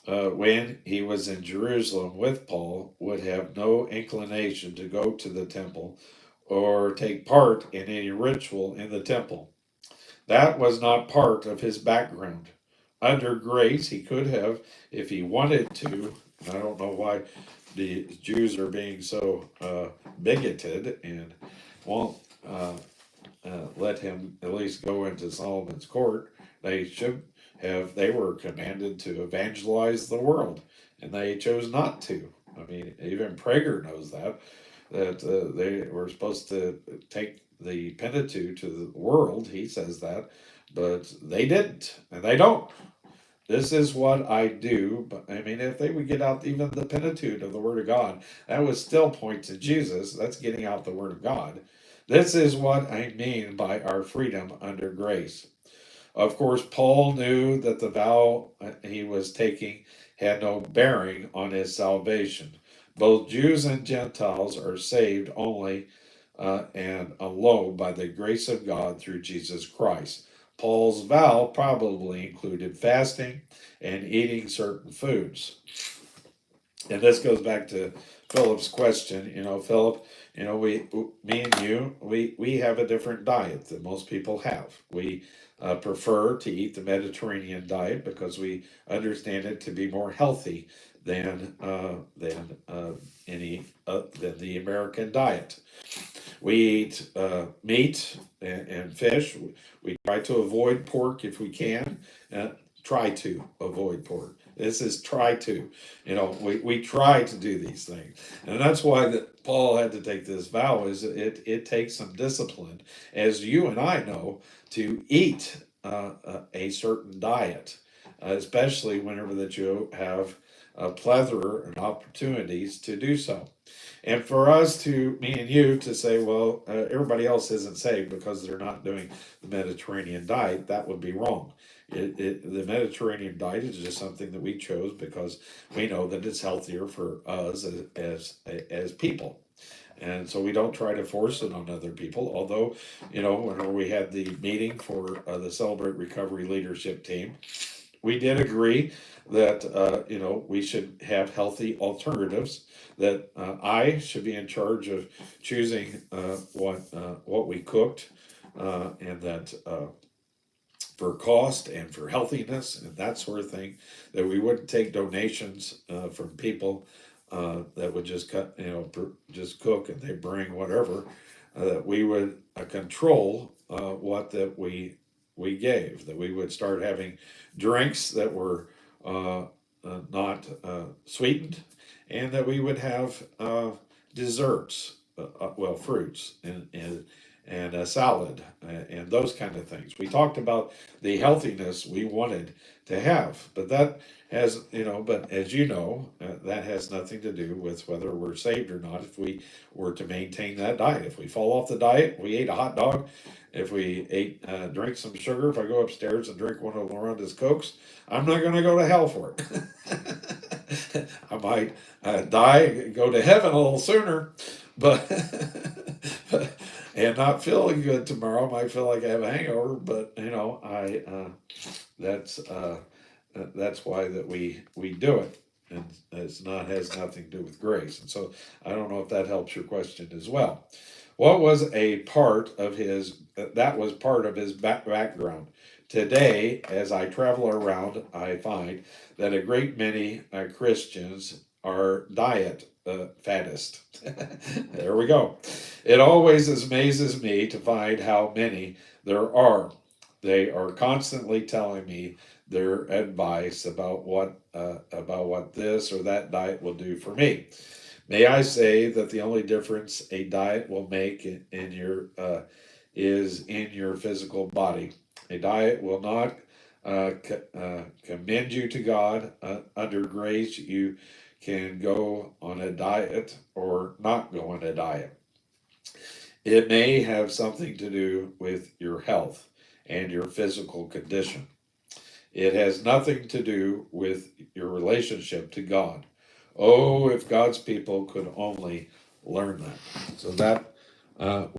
when he was in Jerusalem with Paul, would have no inclination to go to the temple or take part in any ritual in the temple. That was not part of his background. Under grace, he could have, if he wanted to. I don't know why the Jews are being so bigoted and won't let him at least go into Solomon's court. They should have, they were commanded to evangelize the world, and they chose not to. I mean, even Prager knows that they were supposed to take the Pentateuch to the world. He says that, but they didn't, and they don't. This is what I do. But I mean, if they would get out even the Pentateuch of the Word of God, that would still point to Jesus. That's getting out the Word of God. This is what I mean by our freedom under grace. Of course, Paul knew that the vow he was taking had no bearing on his salvation. Both Jews and Gentiles are saved only and alone by the grace of God through Jesus Christ. Paul's vow probably included fasting and eating certain foods. And this goes back to Philip's question. Philip, me and you, we have a different diet than most people have. We prefer to eat the Mediterranean diet because we understand it to be more healthy than the American diet. We eat meat and fish. We try to avoid pork if we can. Try to avoid pork. This is try to. We try to do these things. And that's why that Paul had to take this vow, is it takes some discipline, as you and I know, to eat a certain diet, especially whenever that you have a plethora of opportunities to do so. And for us to, me and you, to say, well, everybody else isn't saved because they're not doing the Mediterranean diet, that would be wrong. The Mediterranean diet is just something that we chose because we know that it's healthier for us as people. And so we don't try to force it on other people. Although, whenever we had the meeting for the Celebrate Recovery leadership team, we did agree that we should have healthy alternatives. That I should be in charge of choosing what we cooked, and that for cost and for healthiness and that sort of thing, that we wouldn't take donations from people that would just just cook and they bring whatever. That we would control what that we gave. That we would start having drinks that were not sweetened, and that we would have desserts, fruits and a salad and those kind of things. We talked about the healthiness we wanted to have, but that has, but as you know, that has nothing to do with whether we're saved or not. If we were to maintain that diet, if we fall off the diet, we ate a hot dog. If we drink some sugar, if I go upstairs and drink one of Miranda's Cokes, I'm not going to go to hell for it. I might die, go to heaven a little sooner, but and not feeling good tomorrow. Might feel like I have a hangover, but that's why that we do it, and it's not has nothing to do with grace. And so I don't know if that helps your question as well. What was a part of his that was part of his background? Today, as I travel around, I find that a great many Christians are diet faddist. There we go. It always amazes me to find how many there are. They are constantly telling me their advice about what this or that diet will do for me. May I say that the only difference a diet will make in your is in your physical body. A diet will not commend you to God. Under grace, you can go on a diet or not go on a diet. It may have something to do with your health and your physical condition. It has nothing to do with your relationship to God. Oh, if God's people could only learn that. So that